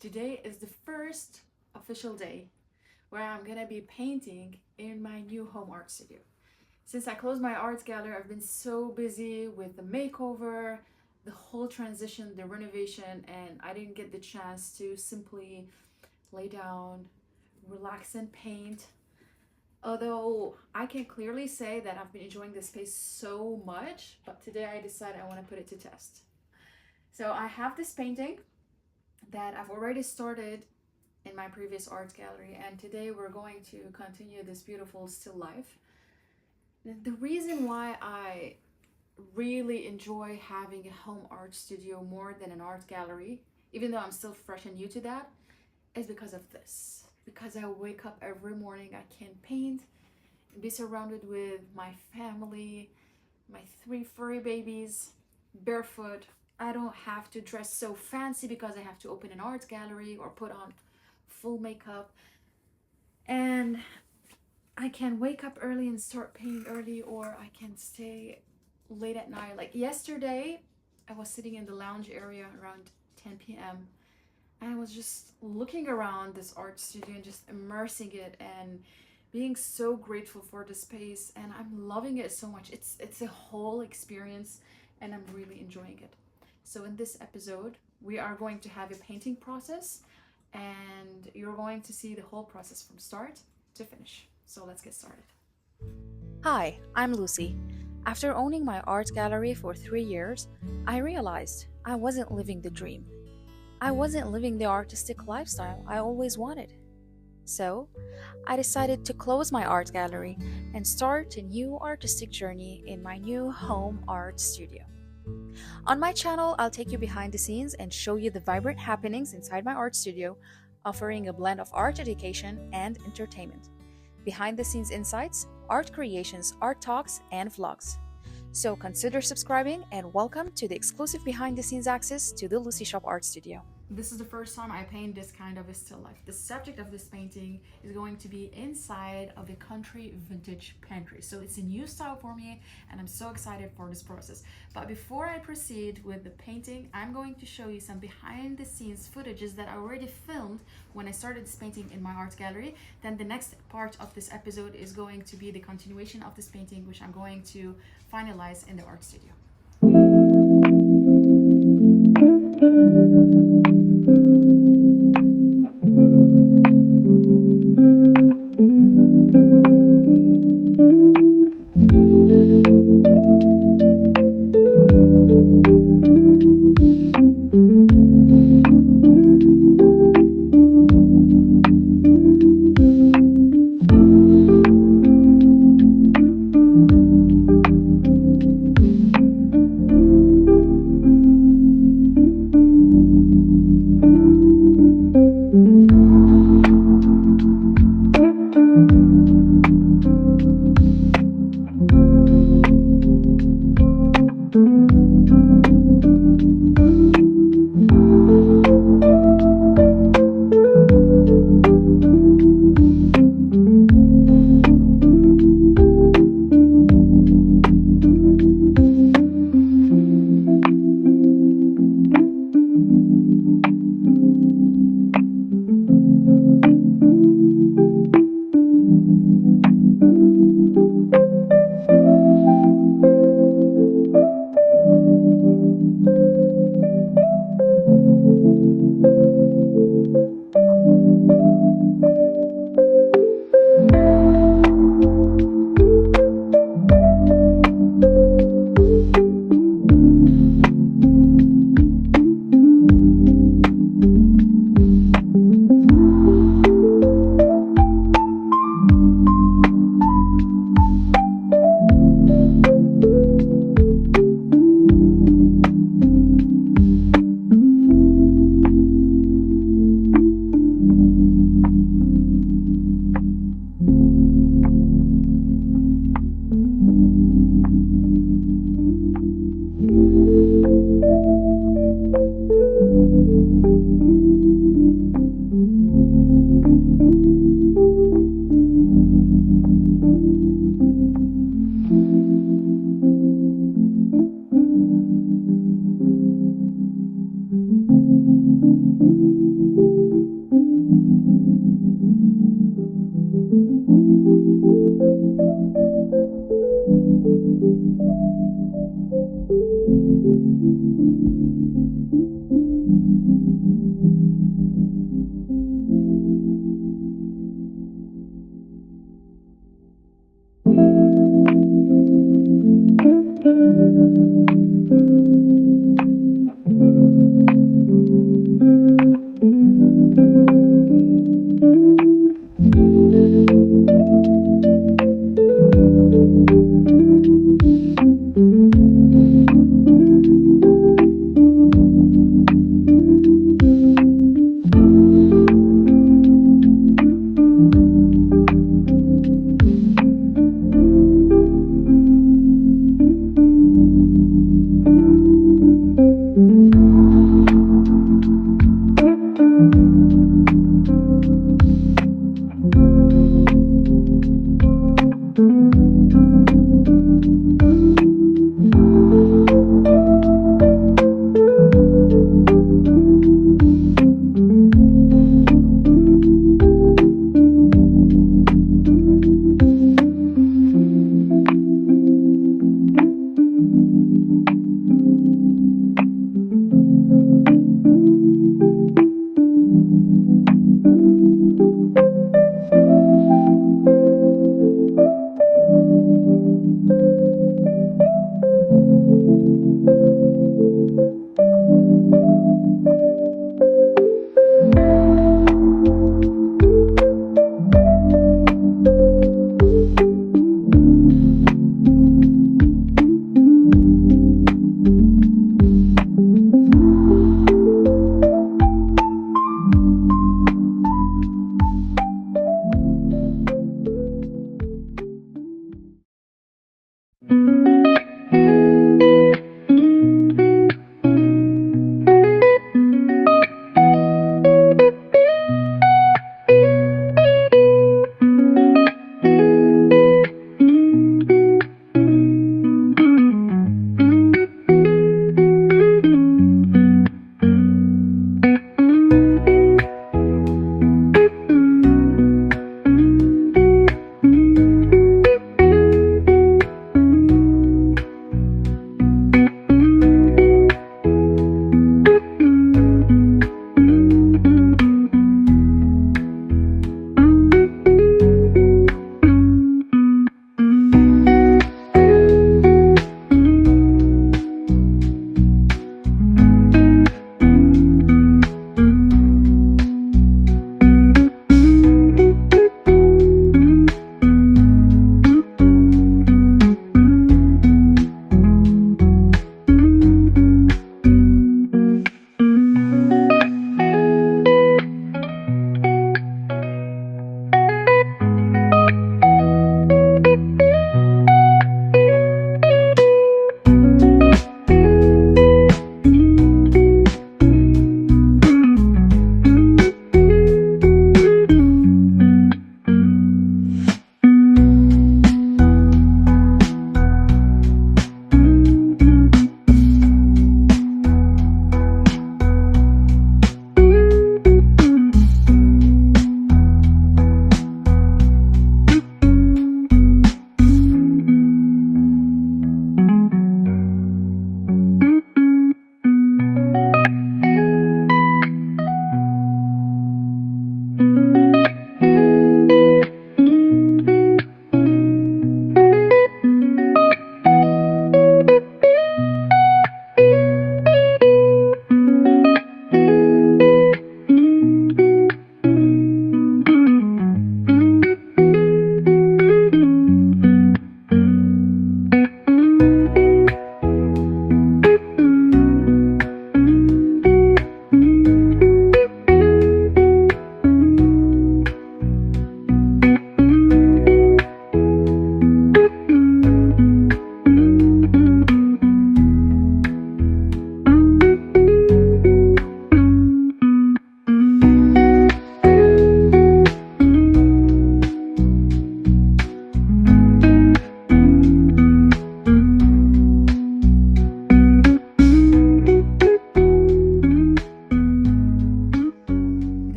Today is the first official day where I'm gonna be painting in my new home art studio. Since I closed my art gallery, I've been so busy with the makeover, the whole transition, the renovation, and I didn't get the chance to simply lay down, relax and paint. Although I can clearly say that I've been enjoying this space so much, but today I decided I want to put it to test. So I have this painting that I've already started in my previous art gallery, and today we're going to continue this beautiful still life. The reason why I really enjoy having a home art studio more than an art gallery, even though I'm still fresh and new to that, is because of this. Because I wake up every morning, I can paint, be surrounded with my family, my 3 furry babies, barefoot. I don't have to dress so fancy because I have to open an art gallery or put on full makeup. And I can wake up early and start painting early, or I can stay late at night. Like yesterday, I was sitting in the lounge area around 10 p.m. and I was just looking around this art studio and just immersing it and being so grateful for the space, and I'm loving it so much. It's a whole experience and I'm really enjoying it. So in this episode, we are going to have a painting process and you're going to see the whole process from start to finish. So let's get started. Hi, I'm Lucy. After owning my art gallery for 3 years, I realized I wasn't living the dream. I wasn't living the artistic lifestyle I always wanted. So, I decided to close my art gallery and start a new artistic journey in my new home art studio. On my channel, I'll take you behind the scenes and show you the vibrant happenings inside my art studio, offering a blend of art education and entertainment. Behind the scenes insights, art creations, art talks, and vlogs. So consider subscribing and welcome to the exclusive behind the scenes access to the Lucy Shop Art Studio. This is the first time I paint this kind of a still life. The subject of this painting is going to be inside of a country vintage pantry. So it's a new style for me and I'm so excited for this process. But before I proceed with the painting, I'm going to show you some behind the scenes footages that I already filmed when I started this painting in my art gallery. Then the next part of this episode is going to be the continuation of this painting, which I'm going to finalize in the art studio.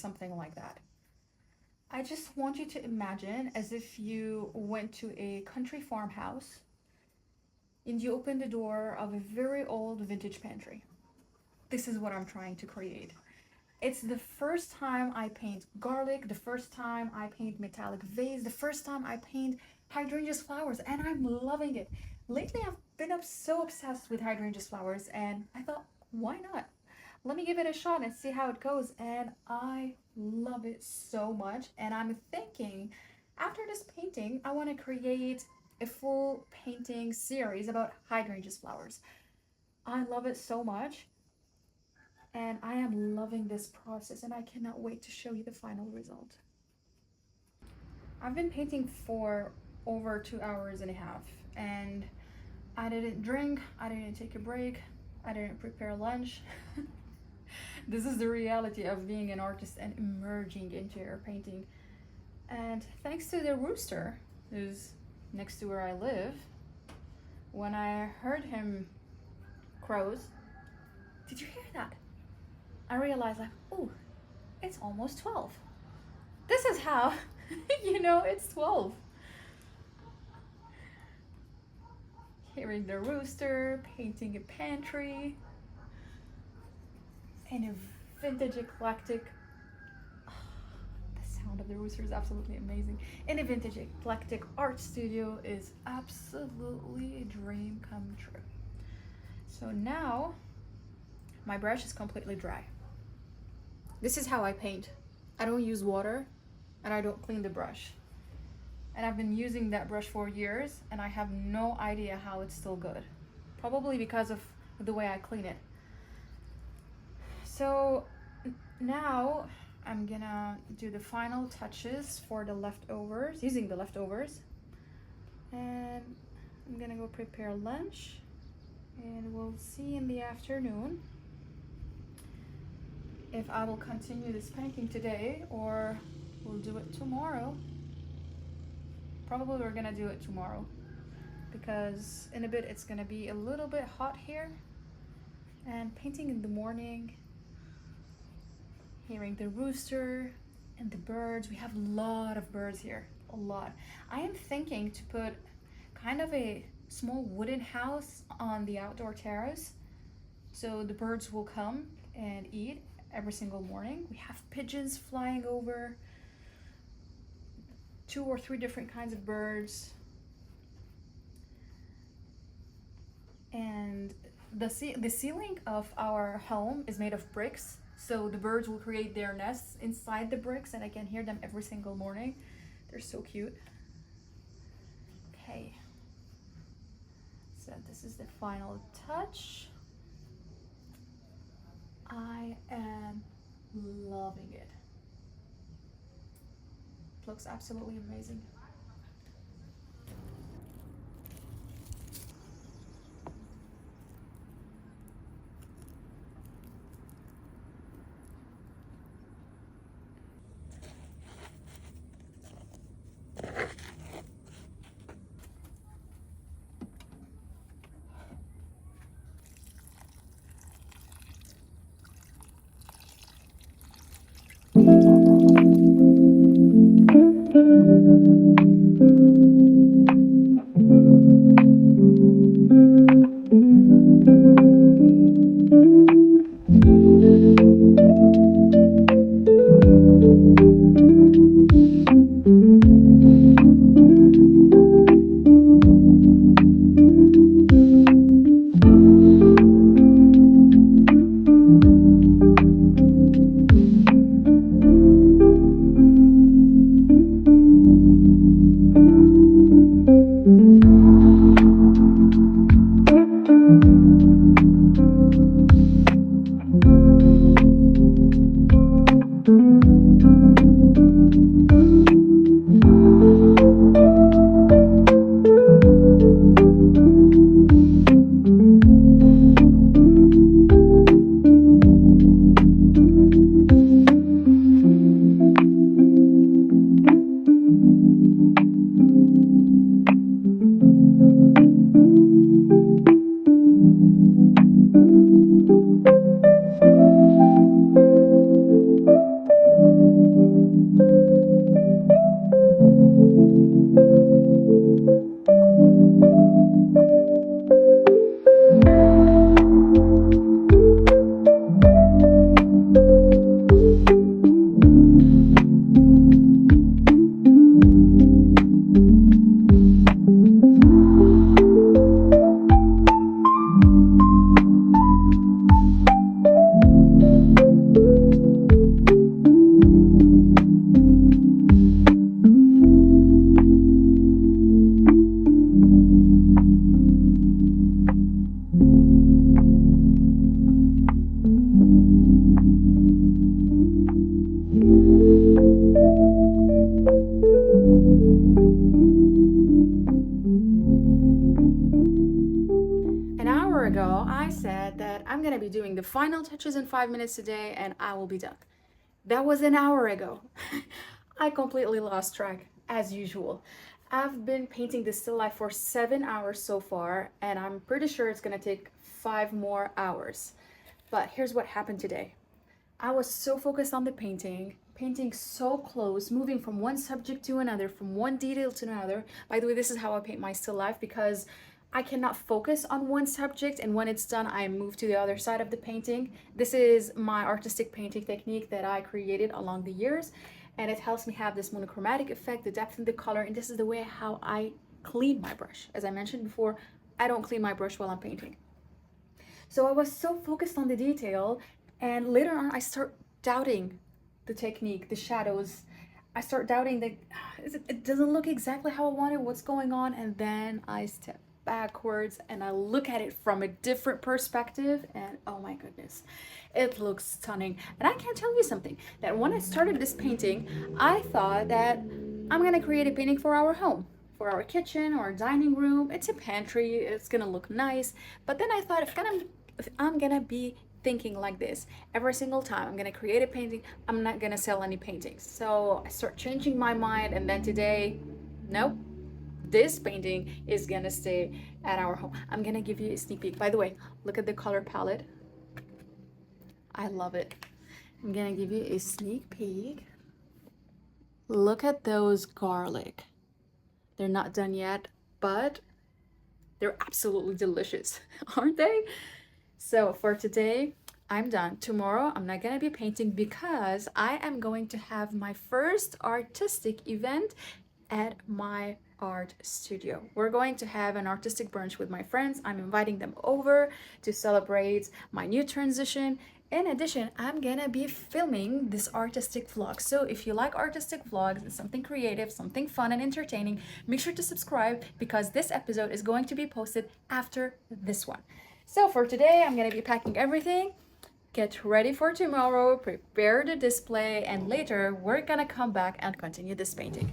something like that. I just want you to imagine as if you went to a country farmhouse and you opened the door of a very old vintage pantry. This is what I'm trying to create. It's the first time I paint garlic, the first time I paint metallic vase, the first time I paint hydrangeas flowers, and I'm loving it. Lately, I've been so obsessed with hydrangeas flowers, and I thought, why not? Let me give it a shot and see how it goes. And I love it so much. And I'm thinking, after this painting, I want to create a full painting series about hydrangeas flowers. I love it so much, and I am loving this process, and I cannot wait to show you the final result. I've been painting for over 2 hours and a half, and I didn't drink, I didn't take a break, I didn't prepare lunch. This is the reality of being an artist and emerging into your painting. And thanks to the rooster who's next to where I live, when I heard him crows, did you hear that? I realized, like, oh, it's almost 12. This is how you know it's 12. Hearing the rooster, painting a pantry, and a vintage eclectic. The sound of the rooster is absolutely amazing. And a vintage eclectic art studio is absolutely a dream come true. So now my brush is completely dry. This is how I paint. I don't use water, and I don't clean the brush. And I've been using that brush for years, and I have no idea how it's still good. Probably because of the way I clean it. So now I'm gonna do the final touches for the leftovers, using the leftovers. And I'm gonna go prepare lunch, and we'll see in the afternoon if I will continue this painting today or we'll do it tomorrow. Probably we're gonna do it tomorrow, because in a bit it's gonna be a little bit hot here, and painting in the morning, hearing the rooster and the birds. We have a lot of birds here, a lot. I am thinking to put kind of a small wooden house on the outdoor terrace, so the birds will come and eat every single morning. We have pigeons flying over, 2 or 3 different kinds of birds, and the ceiling of our home is made of bricks, so the birds will create their nests inside the bricks, and I can hear them every single morning. They're so cute. Okay, so this is the final touch. I am loving it. It looks absolutely amazing. hour ago, I said that I'm gonna be doing the final touches in 5 minutes today and I will be done. That was an hour ago. I completely lost track, as usual. I've been painting this still life for 7 hours so far, and I'm pretty sure it's gonna take 5 more hours. But here's what happened today. I was so focused on the painting so close, moving from one subject to another, from one detail to another. By the way, this is how I paint my still life because I cannot focus on one subject, and when it's done, I move to the other side of the painting. This is my artistic painting technique that I created along the years, and it helps me have this monochromatic effect, the depth in the color, and this is the way how I clean my brush. As I mentioned before, I don't clean my brush while I'm painting. So I was so focused on the detail, and later on I start doubting the technique, the shadows. I start doubting that it doesn't look exactly how I wanted, what's going on, and then I step backwards and I look at it from a different perspective, and oh my goodness, it looks stunning. And I can tell you something, that when I started this painting, I thought that I'm gonna create a painting for our home, for our kitchen or dining room. It's a pantry, it's gonna look nice. But then I thought, if I'm gonna be thinking like this every single time I'm gonna create a painting, I'm not gonna sell any paintings. So I start changing my mind, and then today, nope, this painting is gonna stay at our home. I'm gonna give you a sneak peek. By the way, look at the color palette. I love it. I'm gonna give you a sneak peek. Look at those garlic. They're not done yet, but they're absolutely delicious, aren't they? So for today, I'm done. Tomorrow, I'm not gonna be painting because I am going to have my first artistic event at my art studio. We're going to have an artistic brunch with my friends. I'm inviting them over to celebrate my new transition. In addition, I'm gonna be filming this artistic vlog. So if you like artistic vlogs and something creative, something fun and entertaining, make sure to subscribe because this episode is going to be posted after this one. So for today, I'm gonna be packing everything. Get ready for tomorrow, prepare the display, and later we're gonna come back and continue this painting.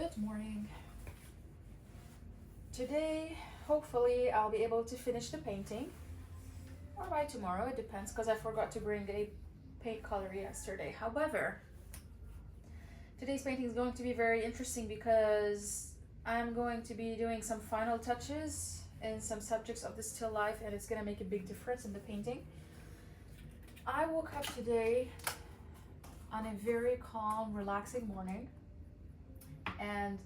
Good morning. Today, hopefully, I'll be able to finish the painting. Or by tomorrow, it depends, because I forgot to bring a paint color yesterday. However, today's painting is going to be very interesting because I'm going to be doing some final touches in some subjects of the still life, and it's going to make a big difference in the painting. I woke up today on a very calm, relaxing morning, and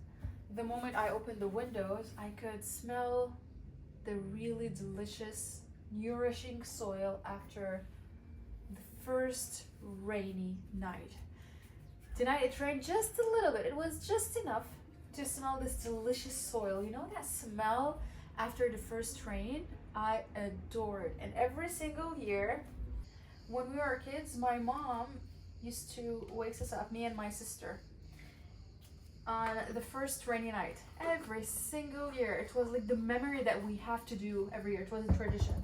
the moment I opened the windows, I could smell the really delicious, nourishing soil after the first rainy night. Tonight it rained just a little bit. It was just enough to smell this delicious soil. You know that smell after the first rain? I adore it. And every single year, when we were kids, my mom used to wake us up, me and my sister, on the first rainy night. Every single year. It was like the memory that we have to do every year. It was a tradition.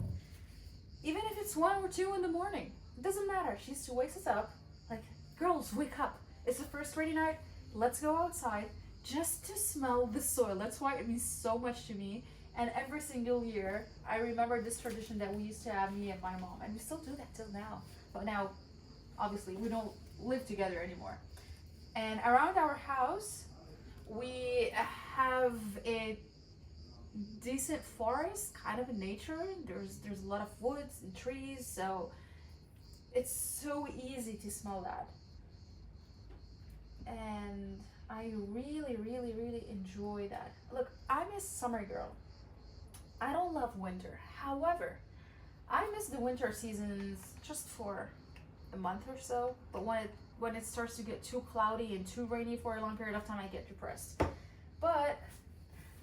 Even if it's 1 or 2 in the morning, it doesn't matter. She used to wake us up, like, girls, wake up. It's the first rainy night. Let's go outside just to smell the soil. That's why it means so much to me. And every single year, I remember this tradition that we used to have, me and my mom. And we still do that till now. But now, obviously, we don't live together anymore. And around our house, we have a decent forest, kind of a nature. There's a lot of woods and trees, so it's so easy to smell that. And I really, really, really enjoy that. Look, I'm a summer girl. I don't love winter. However, I miss the winter seasons just for a month or so, but when it starts to get too cloudy and too rainy for a long period of time, I get depressed. But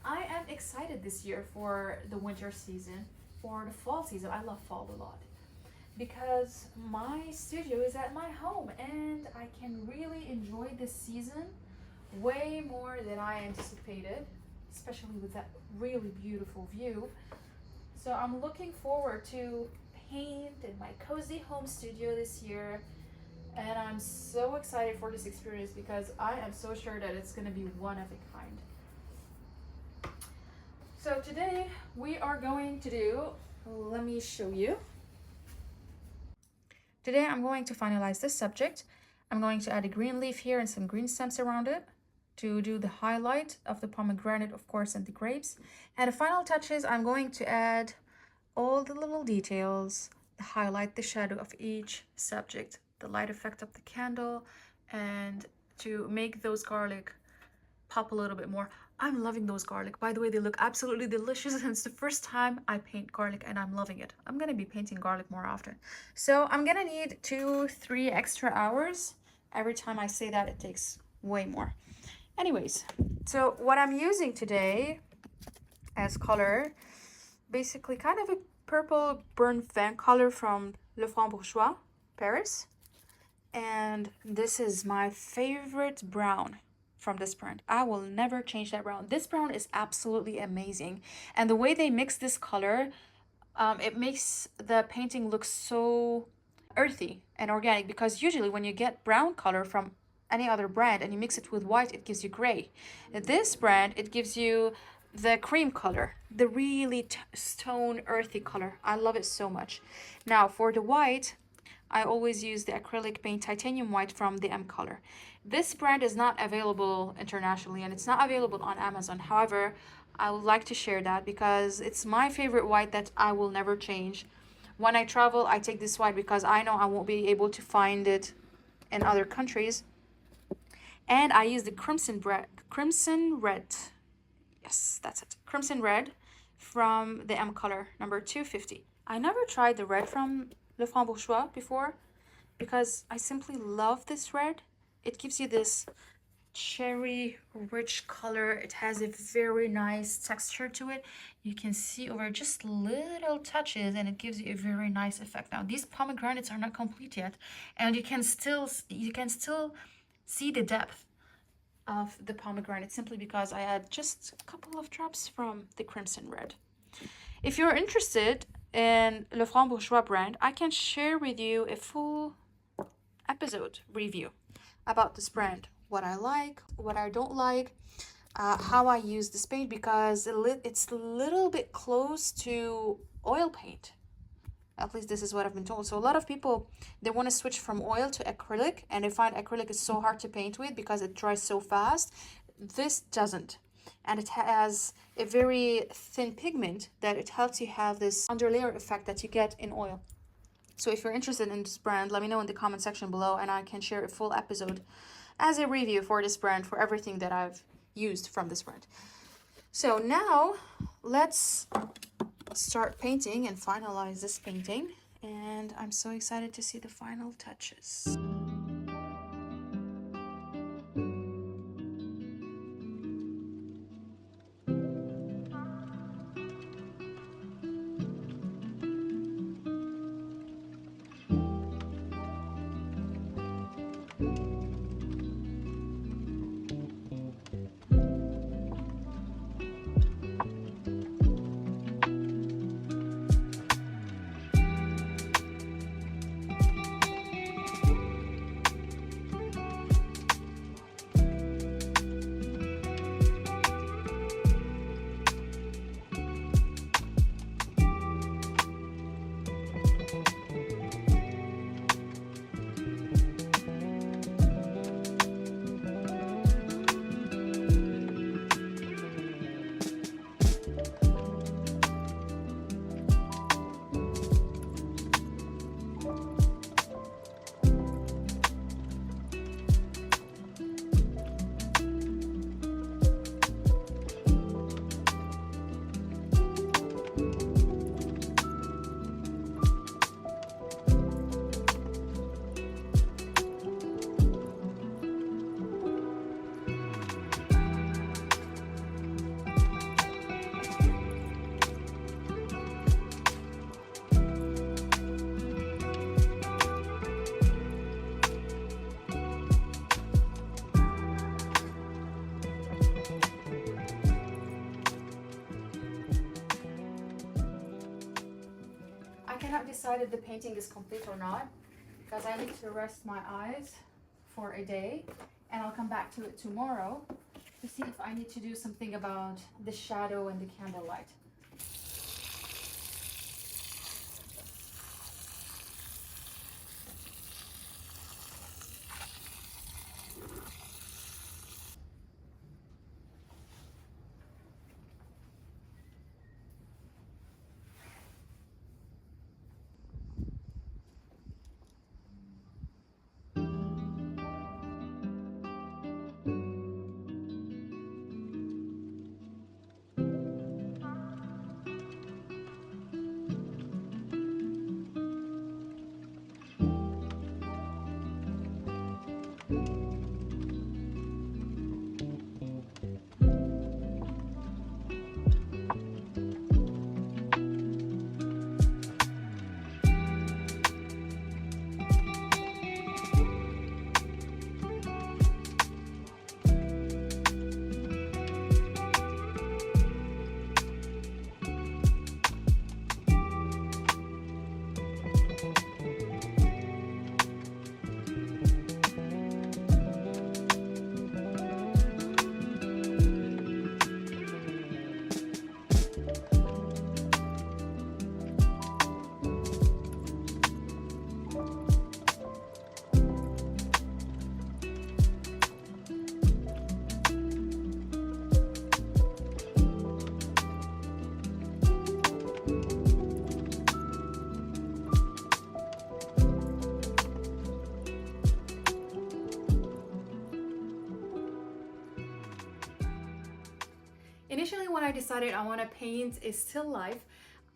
I am excited this year for the winter season, for the fall season. I love fall a lot because my studio is at my home and I can really enjoy this season way more than I anticipated, especially with that really beautiful view. So I'm looking forward to paint in my cozy home studio this year. And I'm so excited for this experience because I am so sure that it's going to be one of a kind. So today we are going to do, let me show you. Today I'm going to finalize this subject. I'm going to add a green leaf here and some green stems around it to do the highlight of the pomegranate, of course, and the grapes. And the final touches, I'm going to add all the little details, the highlight, the shadow of each subject, the light effect of the candle, and to make those garlic pop a little bit more. I'm loving those garlic. By the way, they look absolutely delicious, and it's the first time I paint garlic and I'm loving it. I'm gonna be painting garlic more often. So I'm gonna need 2-3 extra hours. Every time I say that, it takes way more. Anyways, so what I'm using today as color, basically kind of a purple burnt vin color from Le Franc Paris. And this is my favorite brown from this brand. I will never change that brown. This brown is absolutely amazing. And the way they mix this color, it makes the painting look so earthy and organic, because usually when you get brown color from any other brand and you mix it with white, it gives you gray. This brand, it gives you the cream color, the really stone earthy color. I love it so much. Now for the white, I always use the acrylic paint titanium white from the M color. This brand is not available internationally and it's not available on Amazon. However, I would like to share that because it's my favorite white that I will never change. When I travel, I take this white because I know I won't be able to find it in other countries. And I use the crimson red. Yes, that's it. Crimson red from the M color, number 250. I never tried the red from Le Franc before because I simply love this red. It gives you this cherry rich color. It has a very nice texture to it. You can see over just little touches and it gives you a very nice effect. Now these pomegranates are not complete yet, and you can still see the depth of the pomegranate simply because I add just a couple of drops from the crimson red. If you're interested in Le Franc brand, I can share with you a full episode review about this brand what I like, what I don't like, how I use this paint, because it's a little bit close to oil paint. At least this is what I've been told. So a lot of people, they want to switch from oil to acrylic, and they find acrylic is so hard to paint with because it dries so fast. This doesn't. And it has a very thin pigment that it helps you have this underlayer effect that you get in oil. So if you're interested in this brand, let me know in the comment section below, and I can share a full episode as a review for this brand, for everything that I've used from this brand. So now let's start painting and finalize this painting, and I'm so excited to see the final touches. I cannot decide if the painting is complete or not, because I need to rest my eyes for a day, and I'll come back to it tomorrow to see if I need to do something about the shadow and the candlelight. Initially, when I decided I want to paint a still life,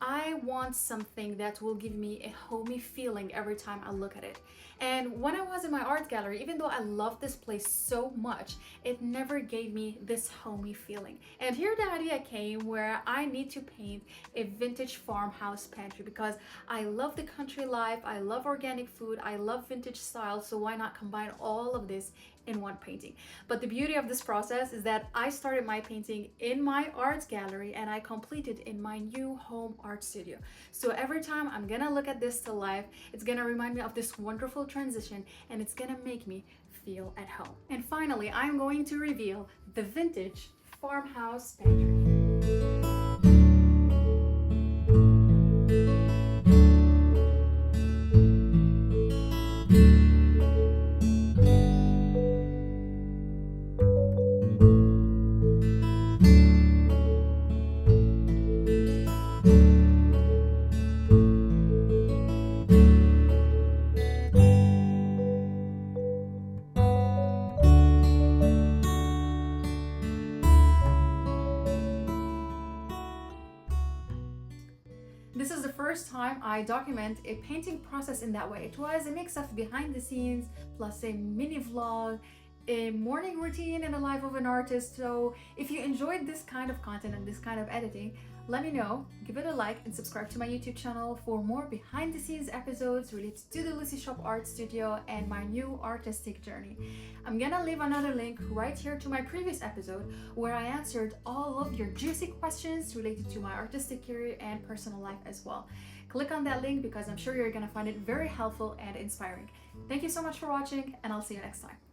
I want something that will give me a homey feeling every time I look at it. And when I was in my art gallery, even though I love this place so much, it never gave me this homey feeling. And here the idea came where I need to paint a vintage farmhouse pantry, because I love the country life, I love organic food, I love vintage style, so why not combine all of this in one painting. But the beauty of this process is that I started my painting in my art gallery and I completed in my new home art studio. So every time I'm gonna look at this to life, it's gonna remind me of this wonderful transition and it's gonna make me feel at home. And finally, I'm going to reveal the Vintage Farmhouse Pantry. This is the first time I document a painting process in that way. It was a mix of behind the scenes plus a mini vlog, a morning routine and a life of an artist. So if you enjoyed this kind of content and this kind of editing, let me know, give it a like and subscribe to my YouTube channel for more behind the scenes episodes related to the Lucy Shop Art Studio and my new artistic journey. I'm gonna leave another link right here to my previous episode where I answered all of your juicy questions related to my artistic career and personal life as well. Click on that link because I'm sure you're gonna find it very helpful and inspiring. Thank you so much for watching and I'll see you next time.